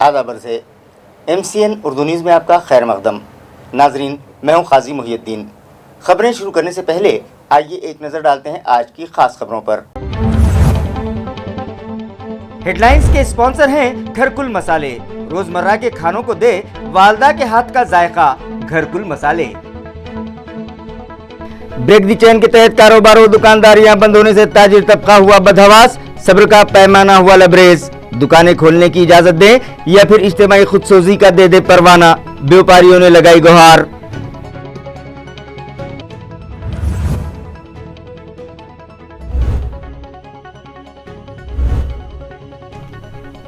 आदाब अर्ज़ MCN Urdu news में आपका खैर मकदम। नाजरीन, मैं हूँ काजी मुहियुद्दीन। खबरें शुरू करने से पहले आइए एक नज़र डालते हैं आज की खास खबरों पर। हेडलाइंस के स्पॉन्सर हैं घरकुल मसाले। रोजमर्रा के खानों को दे वालदा के हाथ का जायका, घरकुल मसाले। ब्रेक द चेन के तहत कारोबार और दुकानदारियां बंद होने से ताजिर तबका हुआ बदहवास, सब्र का पैमाना हुआ लबरेज। दुकानें खोलने की इजाजत दें या फिर इज्तिमाई खुदसोजी का दे परवाना, व्यापारियों ने लगाई गुहार।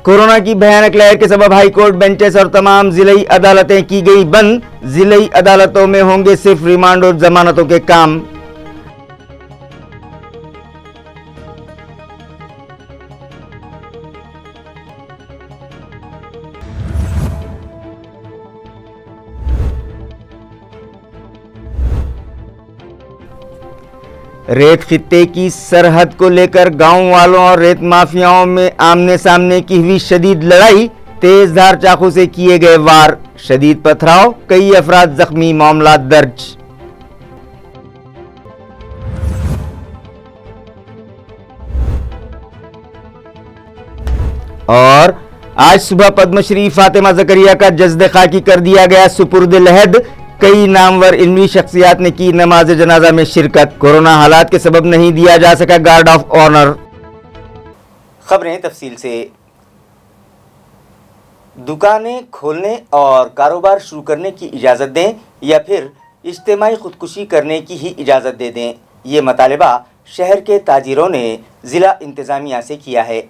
कोरोना की भयानक लहर के सबब हाई कोर्ट बेंचेस और तमाम जिलाई अदालतें की गई बंद। जिलाई अदालतों में होंगे सिर्फ रिमांड और जमानतों के काम। रेत खित्ते की सरहद को लेकर गांव वालों और रेत माफियाओं में आमने सामने की हुई शदीद लड़ाई, तेज धार चाकू से किए गए वार, शदीद पथराव, कई अफराद जख्मी, मामला दर्ज। और आज सुबह पद्मश्री फातिमा जकरिया का जज्द खाकी कर दिया गया सुपुर्द लहद। कई नामवर इल्मी शख्सियात ने की नमाज जनाजा में शिरकत। कोरोना हालात के सबब नहीं दिया जा सका गार्ड ऑफ ऑनर। खबरें तफसील से। दुकानें खोलने और कारोबार शुरू करने की इजाज़त दें या फिर इज्तिमाई खुदकुशी करने की ही इजाज़त दे दें, ये मतालिबा शहर के ताजिरों ने ज़िला इंतज़ामिया से किया है।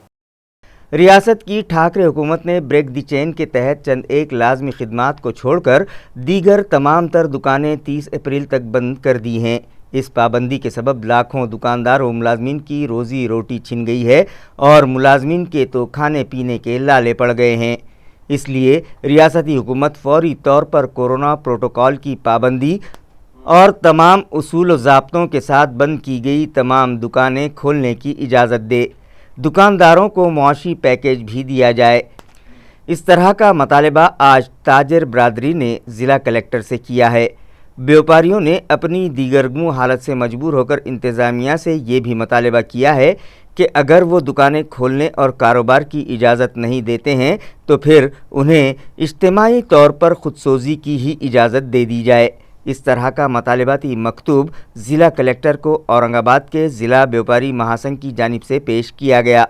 रियासत की ठाकरे हुकूमत ने ब्रेक द चेन के तहत चंद एक लाजमी खिदमात को छोड़कर दीगर तमाम तर दुकानें 30 अप्रैल तक बंद कर दी हैं। इस पाबंदी के सबब लाखों दुकानदार और मुलाजमीन की रोज़ी रोटी छिन गई है और मुलाजमीन के तो खाने पीने के लाले पड़ गए हैं। इसलिए रियासती हुकूमत फौरी तौर पर कोरोना प्रोटोकॉल की पाबंदी और तमाम उसूल व ज़ाब्तों के साथ बंद की गई तमाम दुकानें खोलने की इजाज़त दे। दुकानदारों को मुआशी पैकेज भी दिया जाए। इस तरह का मतालिबा आज ताजर बरादरी ने ज़िला कलेक्टर से किया है। व्यापारियों ने अपनी दीगरगू हालत से मजबूर होकर इंतज़ामिया से ये भी मतालिबा किया है कि अगर वो दुकानें खोलने और कारोबार की इजाज़त नहीं देते हैं तो फिर उन्हें इज्तिमाई तौर पर खुदसोजी की ही इजाज़त दे दी जाए। इस तरह का मतालिबाती मकतूब ज़िला कलेक्टर को औरंगाबाद के ज़िला व्यापारी महासंघ की जानिब से पेश किया गया।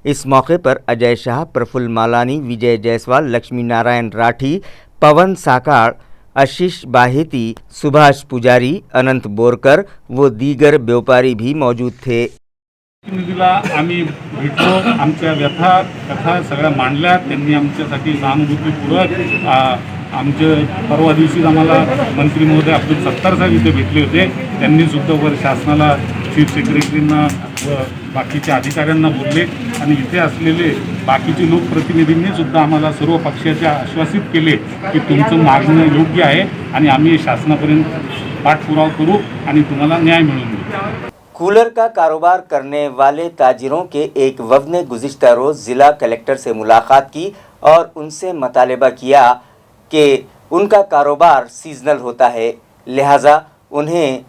इस मौके पर अजय शाह, प्रफुल्ल मालानी, विजय जायसवाल, लक्ष्मी नारायण राठी, पवन साकाड़, आशीष बाहेती, सुभाष पुजारी, अनंत बोरकर व दीगर व्यापारी भी मौजूद थे। प्रतिनिधीला आम्ही भेटलो, आमच्या व्यथा कथा सगळ्या मांडल्या, त्यांनी आमच्यासाठी सहानुभूतीपूर्वक आमचे परवा दिवशीच आम्हाला मंत्री महोदय अब्दुल सत्तार साहेब इथे भेटले होते। त्यांनी सुद्धा वर शासनाला चीफ सेक्रेटरींना व बाकीच्या अधिकाऱ्यांना बोलले आणि इथे असलेले बाकीचे लोकप्रतिनिधींनी सुद्धा आम्हाला सर्व पक्षाचे आश्वासित केले की तुमचं मागणं योग्य आहे आणि आम्ही शासनापर्यंत पाठपुरावा करू आणि तुम्हाला न्याय मिळवून देऊ। कूलर का कारोबार करने वाले ताजिरों के एक वफ़द ने गुज़िश्ता रोज़ ज़िला कलेक्टर से मुलाकात की और उनसे मतालिबा किया कि उनका कारोबार सीजनल होता है, लिहाजा उन्हें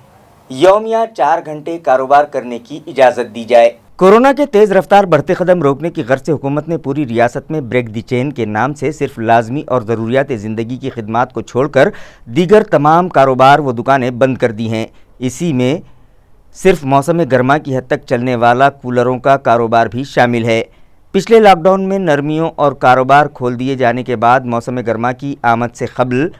यौमिया 4 घंटे कारोबार करने की इजाज़त दी जाए। कोरोना के तेज़ रफ्तार बढ़ते कदम रोकने की गर्ज से हुकूमत ने पूरी रियासत में ब्रेक द चेन के नाम से सिर्फ लाजमी और ज़रूरियात ज़िंदगी की खिदमात को छोड़कर दीगर तमाम कारोबार व दुकानें बंद कर दी हैं। इसी में सिर्फ मौसम गर्मा की हद तक चलने वाला कूलरों का कारोबार भी शामिल है। पिछले लॉकडाउन में नरमियों और कारोबार खोल दिए जाने के बाद मौसम गर्मा की आमद से कबल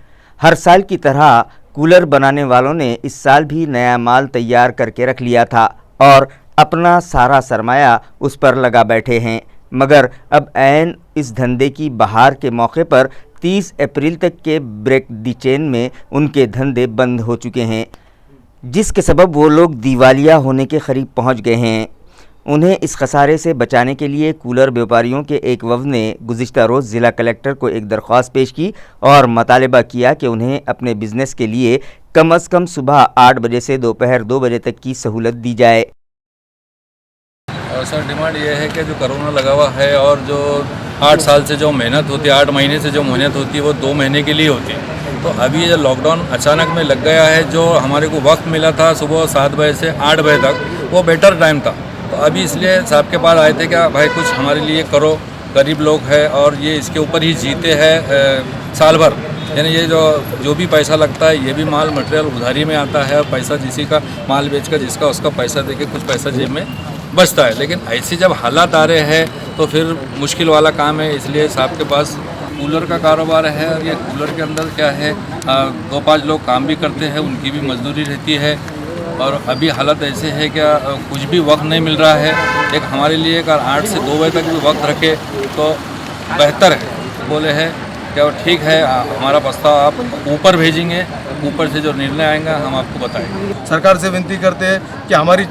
हर साल की तरह कूलर बनाने वालों ने इस साल भी नया माल तैयार करके रख लिया था और अपना सारा सरमाया उस पर लगा बैठे हैं, मगर अब ऐन इस धंधे की बहार के मौके पर 30 अप्रैल तक के ब्रेक द चेन में उनके धंधे बंद हो चुके हैं, जिसके सबब वो लोग दिवालिया होने के करीब पहुंच गए हैं। उन्हें इस खसारे से बचाने के लिए कूलर व्यापारियों के एक वफ़द ने गुज़िश्ता रोज़ ज़िला कलेक्टर को एक दरख्वास्त पेश की और मतालिबा किया कि उन्हें अपने बिज़नेस के लिए कम अज़ कम सुबह 8 बजे से दोपहर 2 बजे तक की सहूलत दी जाए। सर डिमांड ये है कि जो कोरोना लगा हुआ है और जो 8 साल से जो मेहनत होती है, 8 महीने से जो मेहनत होती है वो 2 महीने के लिए होती है। तो अभी ये लॉकडाउन अचानक में लग गया है, जो हमारे को वक्त मिला था सुबह 7 बजे से 8 बजे तक, वो बेटर टाइम था। तो अभी इसलिए साहब के पास आए थे कि भाई कुछ हमारे लिए करो, गरीब लोग हैं और ये इसके ऊपर ही जीते हैं साल भर। यानी ये जो भी पैसा लगता है, ये भी माल मटेरियल उधारी में आता है, पैसा किसी का माल बेचकर जिसका उसका पैसा देके कुछ पैसा जेब में बचता है। लेकिन ऐसी जब हालात आ रहे हैं तो फिर मुश्किल वाला काम है। इसलिए साहब के पास कूलर का कारोबार है और ये कूलर के अंदर क्या है, 2-5 लोग काम भी करते हैं, उनकी भी मजदूरी रहती है। और अभी हालत ऐसे है कि कुछ भी वक्त नहीं मिल रहा है। एक हमारे लिए अगर 8 से 2 बजे तक भी वक्त रखे तो बेहतर है। बोले हैं क्या ठीक है, हमारा प्रस्ताव आप ऊपर भेजेंगे, ऊपर से जो निर्णय आएगा हम आपको बताएंगे। सरकार से विनती करते हैं कि हमारी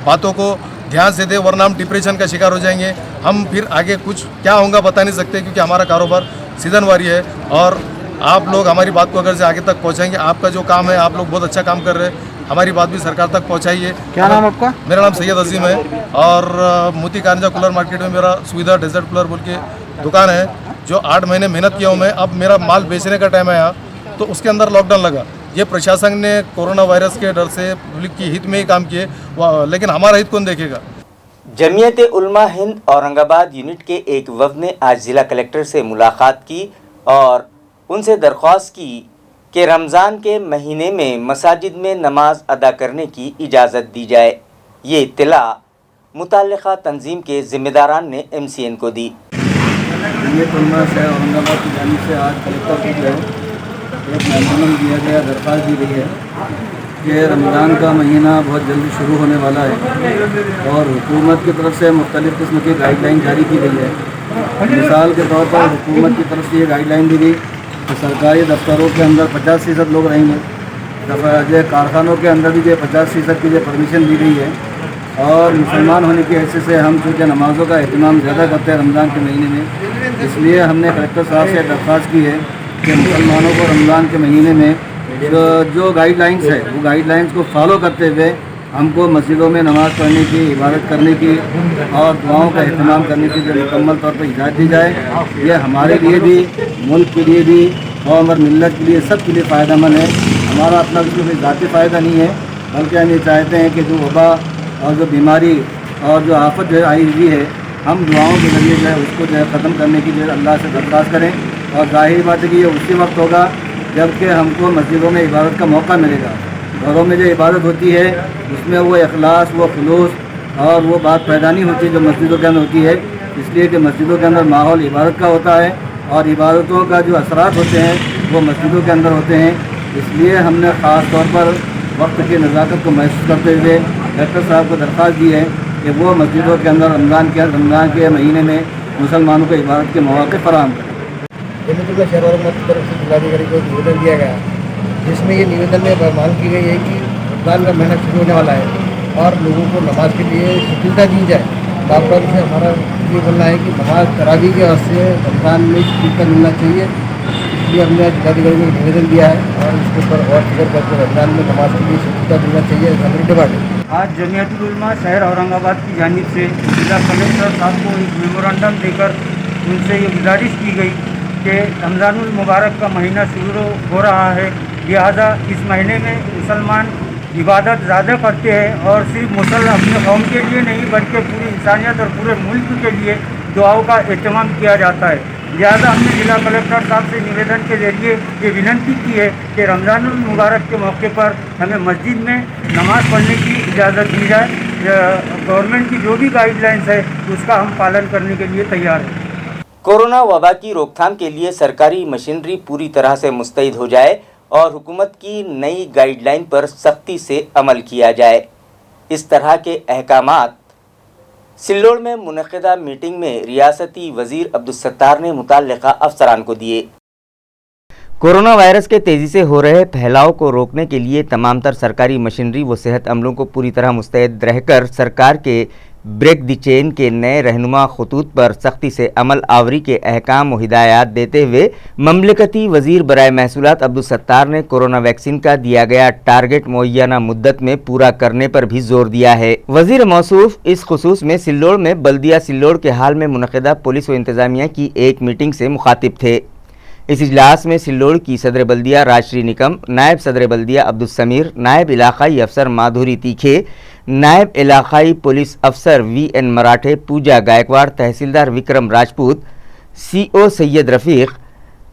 बातों को ध्यान से दे, वरना हम डिप्रेशन का शिकार हो जाएंगे। हम फिर आगे कुछ क्या होगा बता नहीं सकते, क्योंकि हमारा कारोबार सीजनवारी है। और आप लोग हमारी बात को अगर से आगे तक पहुंचाएंगे, आपका जो काम है, आप लोग बहुत अच्छा काम कर रहे हैं, हमारी बात भी सरकार तक पहुंचाइए। क्या नाम आपका? मेरा नाम सैयद अजीम है और मोती कारंजा कूलर मार्केट में मेरा सुविधा डेजर्ट कूलर बोल के दुकान है, जो 8 महीने मेहनत किया हूँ मैं। अब मेरा माल बेचने का टाइम आया तो उसके अंदर लॉकडाउन लगा। ये प्रशासन ने कोरोना वायरस के डर से पब्लिक की हित में ही काम किए, लेकिन हमारा हित कौन देखेगा। जमीयत उलमा हिंद औरंगाबाद यूनिट के एक वफ़द ने आज ज़िला कलेक्टर से मुलाकात की और उनसे दरख्वास्त की कि रमज़ान के महीने में मसाजिद में नमाज अदा करने की इजाज़त दी जाए। ये इत्तला मुतल्लिक़ा तंजीम के ज़िम्मेदारान ने MCN को दी। जमीयत उलमा से औरंगाबाद की जानिब से आज कलेक्टर को जो है एक मेमोरेंडम दिया गया, दरख्वास्त दी गई है कि रमज़ान का महीना बहुत जल्दी शुरू होने वाला है और हुकूमत की तरफ से मुख्तलिफ़ किस्म की गाइडलाइन जारी की गई है। मिसाल के तौर पर हुकूमत की तरफ से ये गाइडलाइन दी गई कि सरकारी दफ्तरों के अंदर 50% लोग रहेंगे, जो कारखानों के अंदर भी जो 50% की जो परमिशन दी गई है। और मुसलमान होने की हैसियत से हम चूँकि नमाज़ों का अहतमाम ज़्यादा करते हैं रमज़ान के महीने में, इसलिए हमने कलेक्टर साहब से दरख्वास्त की है कि मुसलमानों को रमज़ान के महीने में जो गाइडलाइंस है वो गाइडलाइंस को फॉलो करते हुए हमको मस्जिदों में नमाज़ पढ़ने की, इबादत करने की और दुआओं का अहतमाम करने की जो मुकम्मल तौर पर इजाज़त दी जाए। ये हमारे लिए भी, मुल्क के लिए भी और मिल्लत के लिए, सब के लिए फ़ायदेमंद है। हमारा अपना उसमें कोई ज़ाती फ़ायदा नहीं है, बल्कि हम ये चाहते हैं कि जो वबा और जो बीमारी और जो आफत जो आई हुई है, हम दुआओं के ज़रिए जो है उसको जो है ख़त्म करने की जो है अल्लाह से दरख्वास्त करें। और ज़ाहिर बात है कि ये उसी वक्त होगा जबकि हमको मस्जिदों में इबादत का मौका मिलेगा। घरों में जो इबादत होती है उसमें वो इखलास, वो खुलूस और वो बात पैदा नहीं होती जो मस्जिदों के अंदर होती है, इसलिए कि मस्जिदों के अंदर माहौल इबादत का होता है और इबादतों का जो असरात होते हैं वो मस्जिदों के अंदर होते हैं। इसलिए हमने ख़ास तौर पर वक्त की नज़ाकत को महसूस करते हुए कलेक्टर साहब को दरख्वास्त दी है कि वो मस्जिदों के अंदर रमज़ान के महीने में मुसलमानों को इबादत के मौके फराहम करें। जमीयत शहर औरंगाबाद की तरफ से जिलाधिकारी को निवेदन दिया गया, जिसमें ये निवेदन में मांग की गई है कि रमज़ान का महीना शुरू होने वाला है और लोगों को नमाज के लिए सुविधा दी जाए। बाबर से हमारा ये बोलना है कि नमाज तरावी के वास्ते रमज़ान में सुविधा मिलना चाहिए, इसलिए हमने जिलाधिकारी को निवेदन दिया है और इसके ऊपर और फिक्र करके रमज़ान में नमाज के लिए सुविधा मिलना चाहिए, हमारी डिमांड है। आज जमीयत उलमा शहर औरंगाबाद की जानिब से जिला कलेक्टर साहब को एक मेमोरेंडम देकर उनसे ये गुजारिश की गई कि रमज़ानुल मुबारक का महीना शुरू हो रहा है, लिहाजा इस महीने में मुसलमान इबादत ज़्यादा करते हैं और सिर्फ अपने कौम के लिए नहीं बल्कि पूरी इंसानियत और पूरे मुल्क के लिए दुआओं का एहतमाम किया जाता है। लिहाजा हमने जिला कलेक्टर साहब से निवेदन के जरिए ये विनती की है कि रमज़ानुल मुबारक के मौके पर हमें मस्जिद में नमाज़ पढ़ने की इजाज़त दी जाए। गवर्नमेंट की जो भी गाइडलाइंस है उसका हम पालन करने के लिए तैयार हैं। कोरोना वबा की रोकथाम के लिए सरकारी मशीनरी पूरी तरह से मुस्तैद हो जाए और हुकूमत की नई गाइडलाइन पर सख्ती से अमल किया जाए। इस तरह के अहकामात सिल्लोड़ में मुनक़िदा मीटिंग में रियासती वज़ीर अब्दुल-सत्तार ने मुतल्लिक़ा अफसरान को दिए। कोरोना वायरस के तेज़ी से हो रहे फैलाव को रोकने के लिए तमाम तर सरकारी मशीनरी व सेहत अमलों को पूरी तरह मुस्तैद रहकर सरकार के ब्रेक द चेन के नए रहनुमा खतूत पर सख्ती से अमल आवरी के अहकाम और हिदायत देते हुए ममलकती वजीर बराए महसूलात अब्दुल सत्तार ने कोरोना वैक्सीन का दिया गया टारगेट मुअय्यना मुद्दत में पूरा करने पर भी जोर दिया है। वजीर मौसूफ इस खुसूस में सिल्लोड़ में बल्दिया सिल्लोड़ के हाल में मुनक़िदा पुलिस व इंतज़ामिया की एक मीटिंग से मुखातिब थे। इस इजलास में सिल्लोड़ की सदर बल्दिया राजश्री निकम, नायब सदर बल्दिया अब्दुल समीर, नायब इलाकाई अफसर माधुरी तीखे, नायब इलाकाई पुलिस अफसर VN मराठे, पूजा गायकवाड़, तहसीलदार Vikram Rajput, CO Syed Rafiq,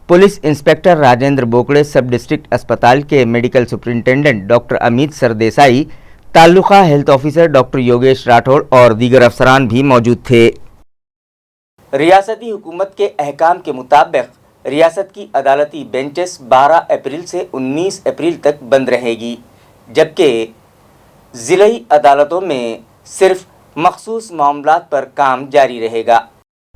police inspector Rajendra Bokade, sub district अस्पताल के medical superintendent doctor Amit Sardesai, taluka health officer doctor Yogesh Rathod और दीगर अफसरान भी मौजूद थे। रियासती हुकूमत के अहकाम के मुताबिक रियासत की अदालती बेंचेस 12 अप्रैल से 19 अप्रैल तक बंद रहेगी, जबकि ज़िलाई अदालतों में सिर्फ मखसूस मामलात पर काम जारी रहेगा।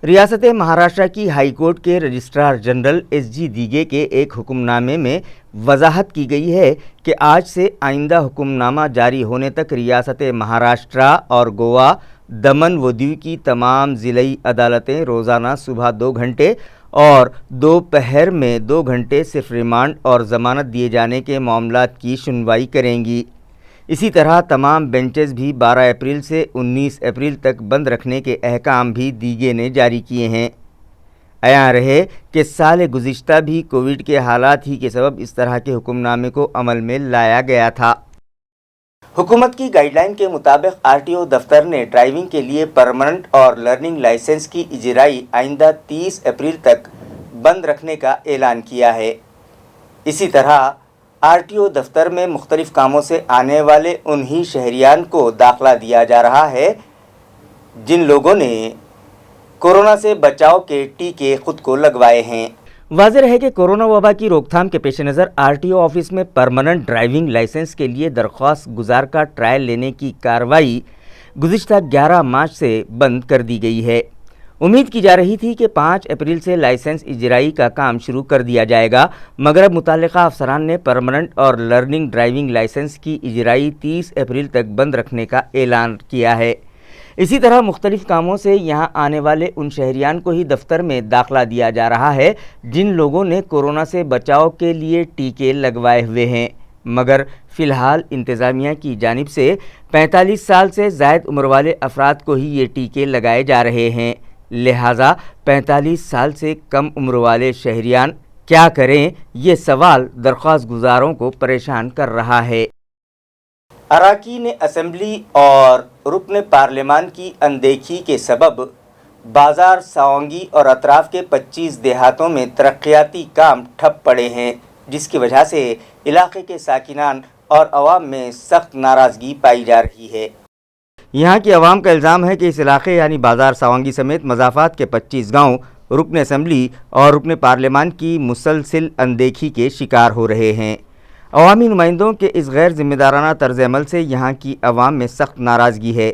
रियासत महाराष्ट्र की हाई कोर्ट के रजिस्ट्रार जनरल SG दीगे के एक हुक्मनामे में वजाहत की गई है कि आज से आइंदा हुक्मनामा जारी होने तक रियासत महाराष्ट्र और गोवा, दमन व दीव की तमाम ज़िलाई अदालतें रोज़ाना सुबह 2 घंटे और दोपहर में 2 घंटे सिर्फ रिमांड और ज़मानत दिए जाने के मामलात की सुनवाई करेंगी। इसी तरह तमाम बेंचेस भी 12 अप्रैल से 19 अप्रैल तक बंद रखने के अहकाम भी दीगे ने जारी किए हैं। अयां रहे कि साल गुज़िश्ता भी कोविड के हालात ही के सबब इस तरह के हुक्मनामे को अमल में लाया गया था। हुकूमत की गाइडलाइन के मुताबिक RTO दफ्तर ने ड्राइविंग के लिए परमानेंट और लर्निंग लाइसेंस की इजराई आइंदा 30 अप्रैल तक बंद रखने का ऐलान किया है। इसी तरह RTO दफ्तर में मुख्तलिफ कामों से आने वाले उन्हीं शहरियान को दाखिला दिया जा रहा है जिन लोगों ने कोरोना से बचाव के टीके खुद को लगवाए हैं। वाज़ेह है कि कोरोना वबा की रोकथाम के पेश नज़र RTO ऑफिस में परमानेंट ड्राइविंग लाइसेंस के लिए दरख्वास्त गुजार का ट्रायल लेने की कार्रवाई गुज़िश्ता 11 मार्च से बंद कर दी गई है। उम्मीद की जा रही थी कि 5 अप्रैल से लाइसेंस इजराई का काम शुरू कर दिया जाएगा, मगर अब मुतल्लिका अफसरान ने परमानेंट और लर्निंग ड्राइविंग लाइसेंस की इजराई 30 अप्रैल तक बंद रखने का ऐलान किया है। इसी तरह मुख्तलिफ कामों से यहाँ आने वाले उन शहरियान को ही दफ्तर में दाखिला दिया जा रहा है जिन लोगों ने कोरोना से बचाव के लिए टीके लगवाए हुए हैं, मगर फ़िलहाल इंतज़ामिया की जानिब से 45 साल से ज़ायद उम्र वाले अफराद को ही ये टीके लगाए जा रहे हैं। लिहाजा 45 साल से कम उम्र वाले शहरियान क्या करें, ये सवाल दरख्वास्त गुजारों को परेशान कर रहा है। अरकान असम्बली और रुकन पार्लिमान की अनदेखी के सबब बाज़ार सावंगी और अतराफ़ के 25 देहातों में तरक्याती काम ठप पड़े हैं, जिसकी वजह से इलाके के साकिनान और अवाम में सख्त नाराज़गी पाई जा रही है। यहाँ की अवाम का इल्ज़ाम है कि इस इलाके यानी बाज़ार सावंगी समेत मज़ाफ़ात के 25 गाँव रुकन असम्बली और रुकन पार्लिमान की मुसलसिल अनदेखी के शिकार हो रहे हैं। अवामी नुमाइंदों के इस गैर ज़िम्मेदाराना तर्ज़ अमल से यहाँ की अवाम में सख्त नाराज़गी है।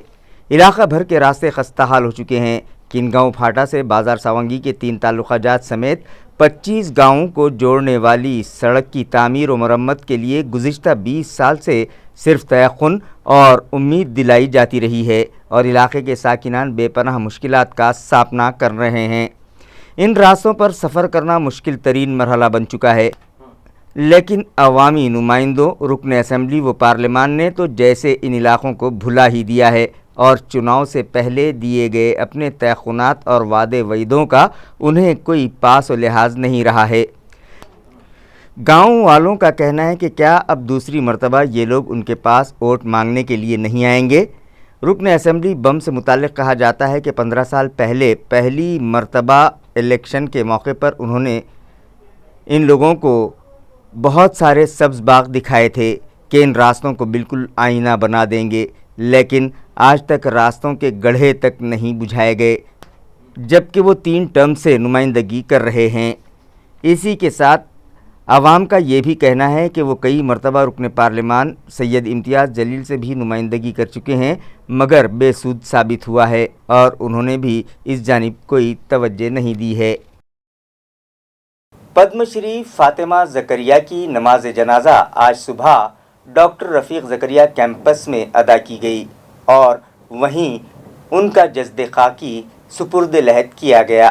इलाका भर के रास्ते खस्ता हाल हो चुके हैं। किनगांव फाटा से बाज़ार सावंगी के 3 ताल्लुकाजात समेत 25 गाँवों को जोड़ने वाली सड़क की तामीर और मरम्मत के लिए गुज़िश्ता 20 साल से सिर्फ तयक़ुन और उम्मीद दिलाई जाती रही है और इलाके के साकिनान बेपनाह मुश्किलात का सामना कर रहे हैं। इन रास्तों पर सफ़र करना मुश्किल तरीन मरहला बन चुका है, लेकिन अवामी नुमाइंदों रुकन असम्बली व पार्लिमान ने तो जैसे इन इलाक़ों को भुला ही दिया है और चुनाव से पहले दिए गए अपने तयक़ुनात और वादे वईदों का उन्हें कोई पास व लिहाज नहीं रहा है। गाँव वालों का कहना है कि क्या अब दूसरी मरतबा ये लोग उनके पास वोट मांगने के लिए नहीं आएंगे। रुकन असम्बली बम से मुताल्लिक़ कहा जाता है कि 15 साल पहले पहली मरतबा इलेक्शन के मौके पर उन्होंने इन लोगों को बहुत सारे सब्ज़ बाग दिखाए थे कि इन रास्तों को बिल्कुल आईना बना देंगे, लेकिन आज तक रास्तों के गड्ढे तक नहीं बुझाए गए, जबकि वो 3 टर्म से नुमाइंदगी कर रहे हैं। इसी के साथ आवाम का ये भी कहना है कि वो कई मरतबा रुकन पार्लिमान सैयद इम्तियाज़ जलील से भी नुमाइंदगी कर चुके हैं, मगर बेसूद साबित हुआ है और उन्होंने भी इस जानिब कोई तवज्जो नहीं दी है। पद्मश्री फातिमा ज़करिया की नमाज जनाजा आज सुबह डॉक्टर रफ़ीक ज़करिया कैंपस में अदा की गई और वहीं उनका जज्द खाकी सुपुर्द लहद किया गया।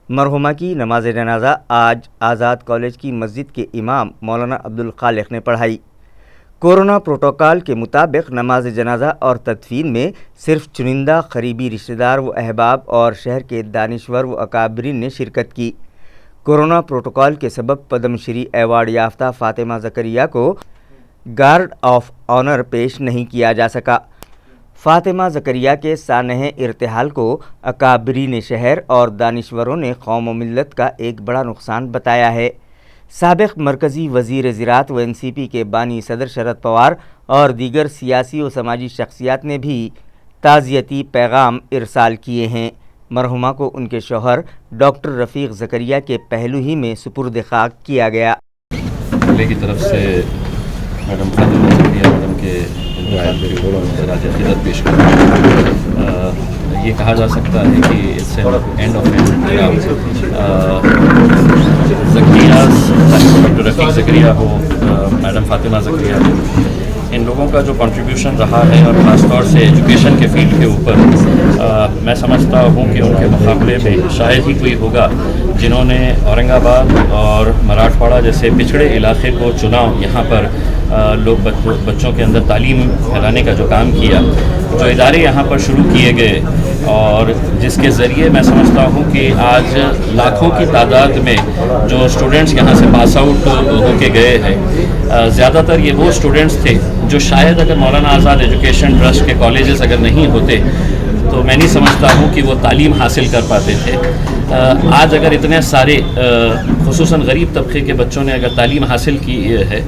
मरहुमा की नमाज जनाजा आज आज़ाद कॉलेज की मस्जिद के इमाम मौलाना अब्दुल खालिक ने पढ़ाई। कोरोना प्रोटोकॉल के मुताबिक नमाज जनाजा और तदफीन में सिर्फ चुनिंदा करीबी रिश्तेदार व अहबाब और शहर के दानिश्वर व अकाबरीन ने शिरकत की। कोरोना प्रोटोकॉल के सबब पद्मश्री अवार्ड याफ्ता फातिमा ज़करिया को गार्ड ऑफ ऑनर पेश नहीं किया जा सका। फातिमा ज़करिया के सानह इर्तिहाल को अकाबरीन शहर और दानिश्वरों ने कौम व मिल्लत का एक बड़ा नुकसान बताया है। साबिक़ मरकज़ी वज़ीर ज़राअत व NCP के बानी सदर शरद पवार और दीगर सियासी व समाजी शख्सियात ने भी ताज़ियती पैगाम इरसाल किए हैं। मरहुमा को उनके शौहर डॉक्टर रफ़ीक ज़करिया के पहलू ही में सुपुर्द खाक किया गया। अगले की तरफ से मैडम फातिमा ज़करिया मैडम के राज पेश कर ये कहा जा सकता है कि it's end of Zakaria, doctor Rafiq Zakaria हो, मैडम फातिमा ज़करिया हो, इन लोगों का जो कंट्रीब्यूशन रहा है और ख़ास तौर से एजुकेशन के फील्ड के ऊपर मैं समझता हूँ कि उनके मुकाबले में शायद ही कोई होगा जिन्होंने औरंगाबाद और मराठवाड़ा जैसे पिछड़े इलाके को चुना, यहाँ पर लोग बच्चों के अंदर तालीम फैलाने का जो काम किया, जो इदारे यहाँ पर शुरू किए गए और जिसके ज़रिए मैं समझता हूँ कि आज लाखों की तादाद में जो स्टूडेंट्स यहाँ से पास आउट होके गए हैं, ज़्यादातर ये वो स्टूडेंट्स थे जो शायद अगर मौलाना आज़ाद एजुकेशन ट्रस्ट के कॉलेजेस अगर नहीं होते तो मैं नहीं समझता हूँ कि वो तालीम हासिल कर पाते थे। आज अगर इतने सारे खुसूसन गरीब तबके के बच्चों ने अगर तालीम हासिल की है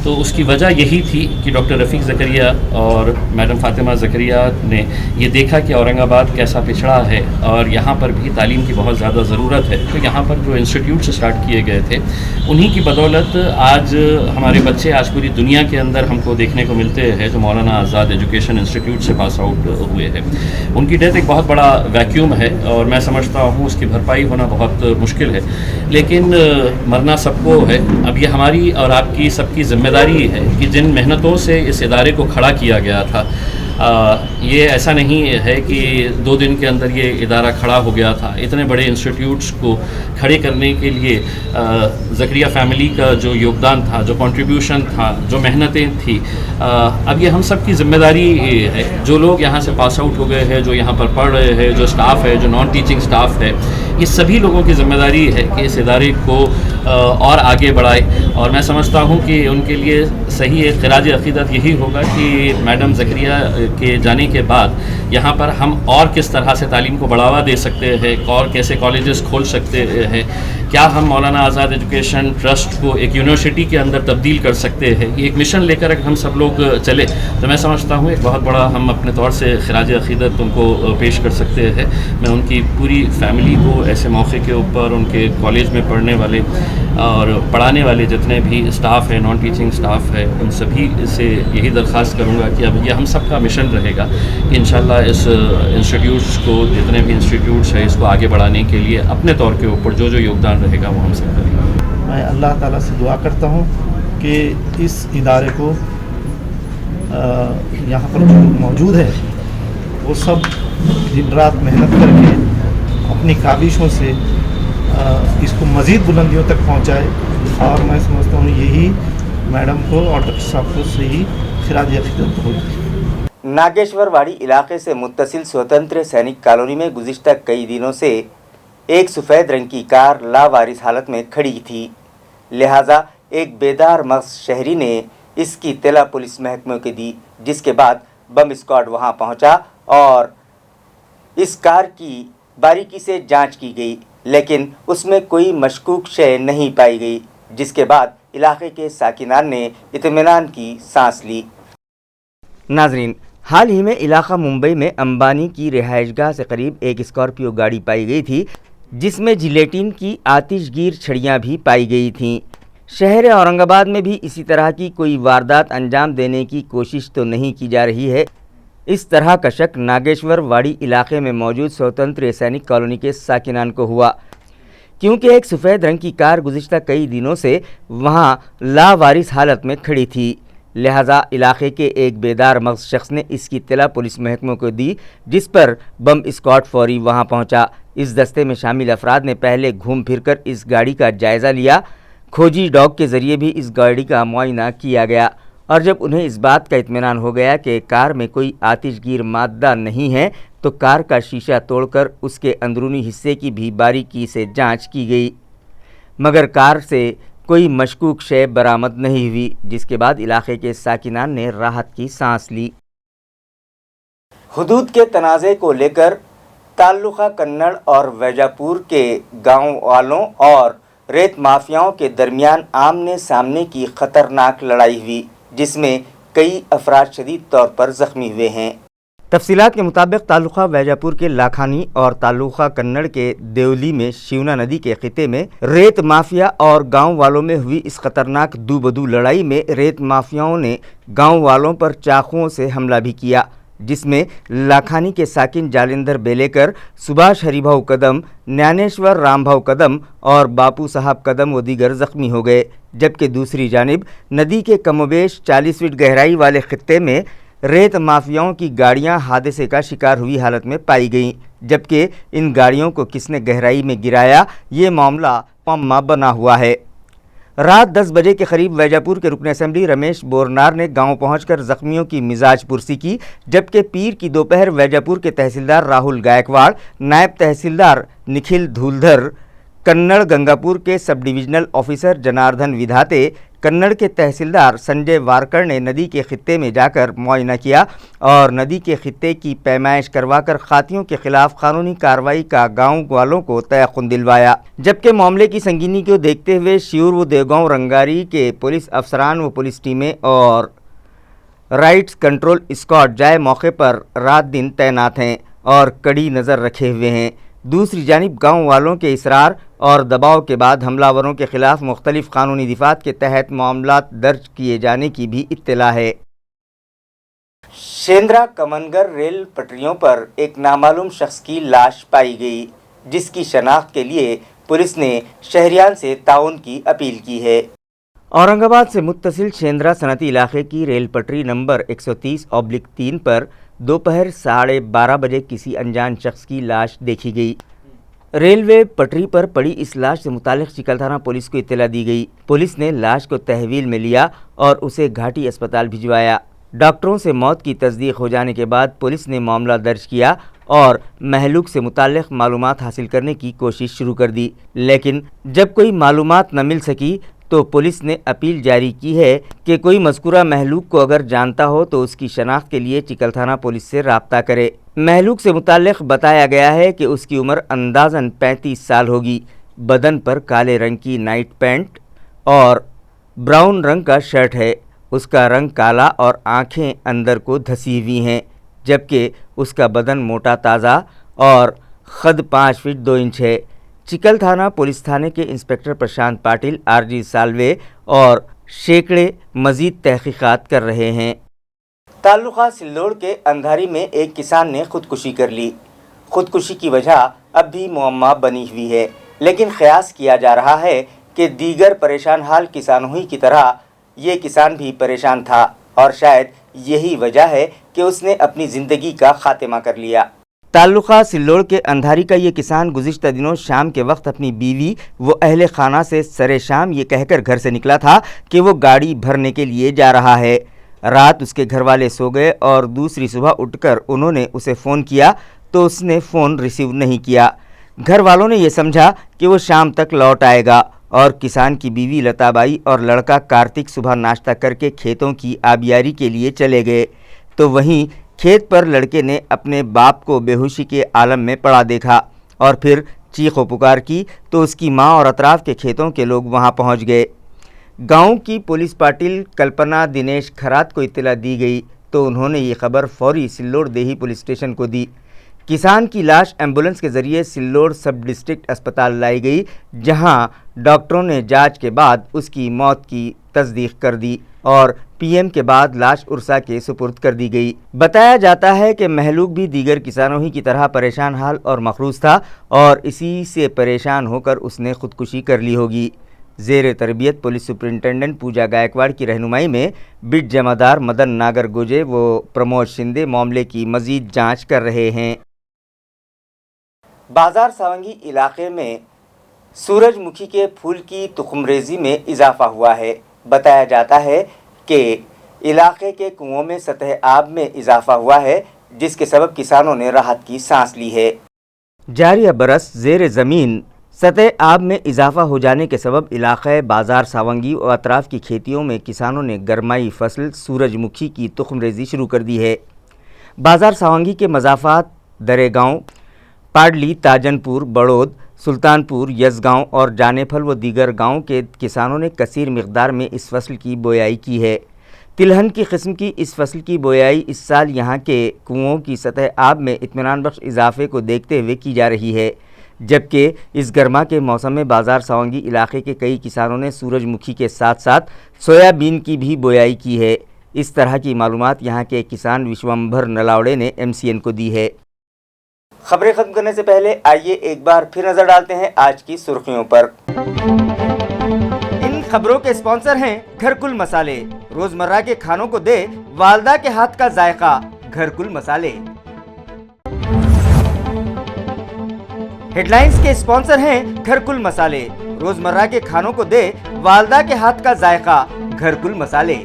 तो उसकी वजह यही थी कि डॉक्टर रफ़ीक ज़करिया और मैडम फातिमा ज़करिया ने ये देखा कि औरंगाबाद कैसा पिछड़ा है और यहाँ पर भी तालीम की बहुत ज़्यादा ज़रूरत है। तो यहाँ पर जो इंस्टीट्यूट स्टार्ट किए गए थे उन्हीं की बदौलत आज हमारे बच्चे आज पूरी दुनिया के अंदर हमको देखने को मिलते हैं जो मौलाना आज़ाद एजुकेशन इंस्टीट्यूट से पास आउट हुए हैं। उनकी डेथ एक बहुत बड़ा वैक्यूम है और मैं समझता हूँ उसकी भरपाई होना बहुत मुश्किल है, लेकिन मरना सबको है। अब ये हमारी और आपकी सबकी जिम्मेदारी है कि जिन मेहनतों से इस इदारे को खड़ा किया गया था, ये ऐसा नहीं है कि 2 दिन के अंदर ये इदारा खड़ा हो गया था। इतने बड़े इंस्टीट्यूट्स को खड़े करने के लिए ज़करिया फैमिली का जो योगदान था, जो कंट्रीब्यूशन था, जो मेहनतें थी, अब ये हम सब की ज़िम्मेदारी है। जो लोग यहाँ से पास आउट हो गए हैं, जो यहाँ पर पढ़ रहे हैं, जो स्टाफ है, जो नॉन टीचिंग स्टाफ है, ये सभी लोगों की ज़िम्मेदारी है कि इस इदारे को और आगे बढ़ाए। और मैं समझता हूँ कि उनके लिए सही एक खिराज अक़ीदत यही होगा कि मैडम ज़करिया के जाने के बाद यहाँ पर हम और किस तरह से तालीम को बढ़ावा दे सकते हैं और कैसे कॉलेजेस खोल सकते हैं, क्या हम मौलाना आज़ाद एजुकेशन ट्रस्ट को एक यूनिवर्सिटी के अंदर तब्दील कर सकते हैं। ये एक मिशन लेकर अगर हम सब लोग चले तो मैं समझता हूँ एक बहुत बड़ा हम अपने तौर से खिराज अक़ीदत उनको पेश कर सकते हैं। मैं उनकी पूरी फैमिली को ऐसे मौके के ऊपर उनके कॉलेज में पढ़ने वाले और पढ़ाने वाले जितने भी स्टाफ है, नॉन टीचिंग स्टाफ है, उन सभी से यही दरख्वास्त करूँगा कि अब ये हम सब का मिशन रहेगा कि इंशाल्लाह इस इंस्टीट्यूट्स को, जितने भी इंस्टीट्यूट्स हैं, इसको आगे बढ़ाने के लिए अपने तौर के ऊपर जो जो योगदान रहेगा वो हम सब करेंगे। मैं अल्लाह ताला से दुआ करता हूँ कि इस इदारे को यहाँ पर जो मौजूद है वो सब दिन रात मेहनत करके अपनी काबिशों से इसको मज़ीद बुलंदियों तक पहुँचाए और मैं समझता हूँ यही मैडम को और डॉक्टर साहब को सही खिराज अक़ीदत होगी। नागेश्वरवाड़ी इलाके से मुत्तसिल स्वतंत्र सैनिक कॉलोनी में गुज़िश्ता कई दिनों से एक सफ़ेद रंग की कार लावारिस हालत में खड़ी थी, लिहाजा एक बेदार मग़ज़ शहरी ने इसकी इत्तला पुलिस महकमे को दी, जिसके बाद बम स्क्वाड वहां पहुंचा और इस कार की बारीकी से जांच की गई, लेकिन उसमें कोई मशकूक शय नहीं पाई गई, जिसके बाद इलाके के साकिनान ने इत्मीनान की सांस ली। नाजरीन, हाल ही में इलाका मुंबई में अंबानी की रिहाइशगाह से करीब एक स्कॉर्पियो गाड़ी पाई गई थी, जिसमें जिलेटिन की आतिशगीर छड़ियाँ भी पाई गई थीं। शहर औरंगाबाद में भी इसी तरह की कोई वारदात अंजाम देने की कोशिश तो नहीं की जा रही है। इस तरह का शक नागेश्वरवाड़ी इलाके में मौजूद स्वतंत्र सैनिक कॉलोनी के साकिनान को हुआ, क्योंकि एक सफ़ेद रंग की कार गुज़िश्ता कई दिनों से वहां लावारिस हालत में खड़ी थी। لہٰذا علاقے کے ایک بیدار مغز شخص نے اس کی اطلاع پولیس محکموں کو دی، جس پر بم اسکواڈ فوری وہاں پہنچا۔ اس دستے میں شامل افراد نے پہلے گھوم پھر کر اس گاڑی کا جائزہ لیا۔ کھوجی ڈاگ کے ذریعے بھی اس گاڑی کا معائنہ کیا گیا، اور جب انہیں اس بات کا اطمینان ہو گیا کہ کار میں کوئی آتش گیر مادہ نہیں ہے تو کار کا شیشہ توڑ کر اس کے اندرونی حصے کی بھی باریکی سے جانچ کی گئی، مگر کار سے کوئی مشکوک شے برآمد نہیں ہوئی، جس کے بعد علاقے کے ساکنان نے راحت کی سانس لی۔ حدود کے تنازع کو لے کر تعلقہ کنڑ اور ویجاپور کے گاؤں والوں اور ریت مافیاؤں کے درمیان آمنے سامنے کی خطرناک لڑائی ہوئی، جس میں کئی افراد شدید طور پر زخمی ہوئے ہیں۔ تفصیلات کے مطابق تعلقہ ویجاپور کے لاکھانی اور تعلقہ کنڑ کے دیولی میں شیونا ندی کے خطے میں ریت مافیا اور گاؤں والوں میں ہوئی اس خطرناک دو بدو لڑائی میں ریت مافیاؤں نے گاؤں والوں پر چاقوؤں سے حملہ بھی کیا، جس میں لاکھانی کے ساکن جالندر بیلیکر، سبھاش ہری بھاؤ قدم، نیانیشور رام بھاؤ قدم اور باپو صاحب قدم و دیگر زخمی ہو گئے، جبکہ دوسری جانب ندی کے کم و بیش 40 فٹ گہرائی والے خطے میں ریت مافیاؤں کی گاڑیاں حادثے کا شکار ہوئی حالت میں پائی گئیں، جبکہ ان گاڑیوں کو کس نے گہرائی میں گرایا، یہ معاملہ معمہ بنا ہوا ہے۔ رات 10 بجے کے قریب ویجاپور کے رکن اسمبلی رمیش بورنار نے گاؤں پہنچ کر زخمیوں کی مزاج پرسی کی، جبکہ پیر کی دوپہر ویجاپور کے تحصیلدار راہل گائیکواڑ، نائب تحصیلدار نکھل دھولدھر، کنڑ گنگاپور کے sub divisional officer Janardhan ودھاتے، Kannada کے تحصیلدار سنجے وارکر نے ندی کے خطے میں جا کر معائنہ کیا اور ندی کے خطے کی پیمائش کروا کر خاطیوں کے خلاف قانونی کارروائی کا گاؤں والوں کو تیقن دلوایا، جبکہ معاملے کی سنگینی کو دیکھتے ہوئے شیور و دیوگاؤں رنگاری کے پولیس افسران و پولیس ٹیمیں اور رائٹس کنٹرول اسکواڈ جائے موقع پر رات دن تعینات ہیں اور کڑی نظر رکھے ہوئے ہیں۔ دوسری جانب گاؤں والوں کے اصرار اور دباؤ کے بعد حملہ وروں کے خلاف مختلف قانونی دفعات کے تحت معاملات درج کیے جانے کی بھی اطلاع ہے۔ شیندرا کمنگر ریل پٹریوں پر ایک نامعلوم شخص کی لاش پائی گئی، جس کی شناخت کے لیے پولیس نے شہریان سے تعاون کی اپیل کی ہے۔ اورنگ آباد سے متصل شیندرا صنعتی علاقے کی ریل پٹری نمبر 130/3 پر دوپہر 12:30 بجے کسی انجان شخص کی لاش دیکھی گئی۔ ریلوے پٹری پر پڑی اس لاش سے متعلق چکل تھانہ پولیس کو اطلاع دی گئی۔ پولیس نے لاش کو تحویل میں لیا اور اسے گھاٹی اسپتال بھجوایا۔ ڈاکٹروں سے موت کی تصدیق ہو جانے کے بعد پولیس نے معاملہ درج کیا اور مہلوک سے متعلق معلومات حاصل کرنے کی کوشش شروع کر دی، لیکن جب کوئی معلومات نہ مل سکی تو پولیس نے اپیل جاری کی ہے کہ کوئی مذکورہ مہلوک کو اگر جانتا ہو تو اس کی شناخت کے لیے چکل تھانہ پولیس سے رابطہ کرے۔ مہلوک سے متعلق بتایا گیا ہے کہ اس کی عمر اندازاً 35 سال ہوگی، بدن پر کالے رنگ کی نائٹ پینٹ اور براؤن رنگ کا شرٹ ہے، اس کا رنگ کالا اور آنکھیں اندر کو دھسی ہوئی ہیں، جبکہ اس کا بدن موٹا تازہ اور قد 5 فٹ 2 انچ ہے۔ چکل تھانہ پولیس تھانے کے انسپکٹر پرشانت پاٹل، RG سالوے اور شیکڑے مزید تحقیقات کر رہے ہیں۔ تعلقہ سلوڑ کے اندھاری میں ایک کسان نے خودکشی کر لی۔ خودکشی کی وجہ اب بھی معمہ بنی ہوئی ہے، لیکن قیاس کیا جا رہا ہے کہ دیگر پریشان حال کسانوں ہی کی طرح یہ کسان بھی پریشان تھا اور شاید یہی وجہ ہے کہ اس نے اپنی زندگی کا خاتمہ کر لیا۔ تعلقہ سلوڑ کے اندھاری کا یہ کسان گزشتہ دنوں شام کے وقت اپنی بیوی و اہل خانہ سے سر شام یہ کہہ کر گھر سے نکلا تھا کہ وہ گاڑی بھرنے کے لیے جا رہا ہے۔ رات اس کے گھر والے سو گئے اور دوسری صبح اٹھ کر انہوں نے اسے فون کیا تو اس نے فون ریسیو نہیں کیا۔ گھر والوں نے یہ سمجھا کہ وہ شام تک لوٹ آئے گا اور کسان کی بیوی لتا بائی اور لڑکا کارتک صبح ناشتہ کر کے کھیتوں کی آبیاری کے لیے چلے گئے، تو وہیں کھیت پر لڑکے نے اپنے باپ کو بے ہوشی کے عالم میں پڑا دیکھا اور پھر چیخ و پکار کی تو اس کی ماں اور اطراف کے کھیتوں کے لوگ وہاں پہنچ گئے۔ گاؤں کی پولیس پاٹل کلپنا دنیش کھرات کو اطلاع دی گئی تو انہوں نے یہ خبر فوری سلوڑ دیہی پولیس اسٹیشن کو دی۔ کسان کی لاش ایمبولنس کے ذریعے سلوڑ سب ڈسٹرکٹ اسپتال لائی گئی، جہاں ڈاکٹروں نے جانچ کے بعد اس کی موت کی تصدیق کر دی اور PM کے بعد لاش ارسا کے سپرد کر دی گئی۔ بتایا جاتا ہے کہ مہلوک بھی دیگر کسانوں ہی کی طرح پریشان حال اور مقروض تھا اور اسی سے پریشان ہو کر اس نے خودکشی کر لی ہوگی۔ زیر تربیت پولیس سپرنٹنڈنٹ پوجا گائیکواڑ کی رہنمائی میں بٹ جمعدار مدن ناگر گوجے و پرمود شندے معاملے کی مزید جانچ کر رہے ہیں۔ بازار ساونگی علاقے میں سورج مکھی کے پھول کی تخم ریزی میں اضافہ ہوا ہے۔ بتایا جاتا ہے کہ علاقے کے کنوؤں میں سطح آب میں اضافہ ہوا ہے، جس کے سبب کسانوں نے راحت کی سانس لی ہے۔ جاریہ برس زیر زمین سطح آب میں اضافہ ہو جانے کے سبب علاقہ بازار ساونگی اور اطراف کی کھیتیوں میں کسانوں نے گرمائی فصل سورج مکھی کی تخم ریزی شروع کر دی ہے۔ بازار ساونگی کے مضافات درے گاؤں، پاڈلی، تاجن پور، بڑود، سلطان پور، یزگاؤں اور جانے پھل و دیگر گاؤں کے کسانوں نے کثیر مقدار میں اس فصل کی بویائی کی ہے۔ تلہن کی قسم کی اس فصل کی بویائی اس سال یہاں کے کنوؤں کی سطح آب میں اطمینان بخش اضافے کو دیکھتے ہوئے کی جا رہی ہے، جبکہ اس گرما کے موسم میں بازار ساونگی علاقے کے کئی کسانوں نے سورج مکھی کے ساتھ ساتھ سویا بین کی بھی بویائی کی ہے۔ اس طرح کی معلومات یہاں کے کسان وشومبھر نلاوڑے نے MCN کو دی ہے۔ خبریں ختم کرنے سے پہلے آئیے ایک بار پھر نظر ڈالتے ہیں آج کی سرخیوں پر۔ ان خبروں کے اسپانسر ہیں گھر کل مسالے، روزمرہ کے کھانوں کو دے والدہ کے ہاتھ کا ذائقہ، گھر کل مسالے۔ ہیڈ لائنز کے اسپانسر ہیں گھر کل مسالے، روزمرہ کے کھانوں کو دے والدہ کے ہاتھ کا ذائقہ، گھر کل مسالے۔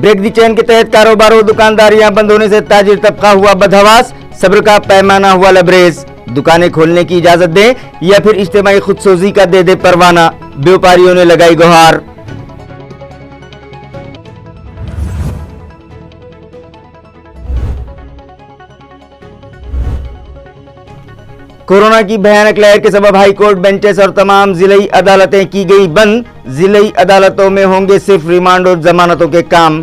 بریک دی چین کے تحت کاروبار و دکانداریاں بند ہونے سے تاجر طبقہ ہوا بدحواس، صبر کا پیمانہ ہوا لبریز۔ دکانیں کھولنے کی اجازت دیں یا پھر اجتماعی خودسوزی کا دے دے پروانہ، بیوپاریوں نے لگائی گہار۔ کورونا کی بھیانک لہر کے سبب ہائی کورٹ بینچز اور تمام ضلعی عدالتیں کی گئی بند، ضلعی عدالتوں میں ہوں گے صرف ریمانڈ اور ضمانتوں کے کام۔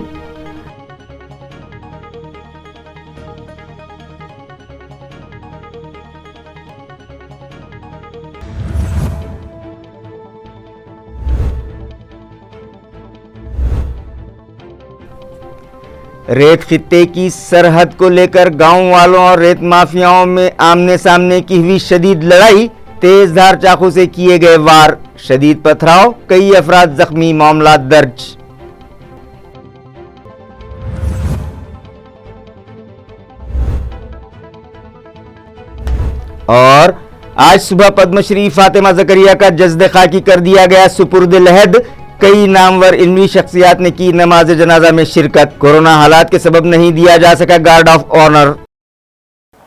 ریت خطے کی سرحد کو لے کر گاؤں والوں اور ریت مافیاؤں میں آمنے سامنے کی ہوئی شدید لڑائی، تیز دھار چاقو سے کیے گئے وار، شدید پتھراؤ، کئی افراد زخمی، معاملات درج۔ اور آج صبح پدم شری فاطمہ زکریا کا جسد خاکی کر دیا گیا سپرد لحد، کئی نامور علمی شخصیات نے کی نماز جنازہ میں شرکت، کورونا حالات کے سبب نہیں دیا جا سکا گارڈ آف آنر۔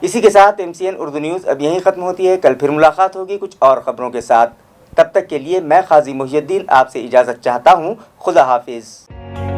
اسی کے ساتھ MCN اردو نیوز اب یہیں ختم ہوتی ہے، کل پھر ملاقات ہوگی کچھ اور خبروں کے ساتھ، تب تک کے لیے میں قاضی محی الدین آپ سے اجازت چاہتا ہوں، خدا حافظ۔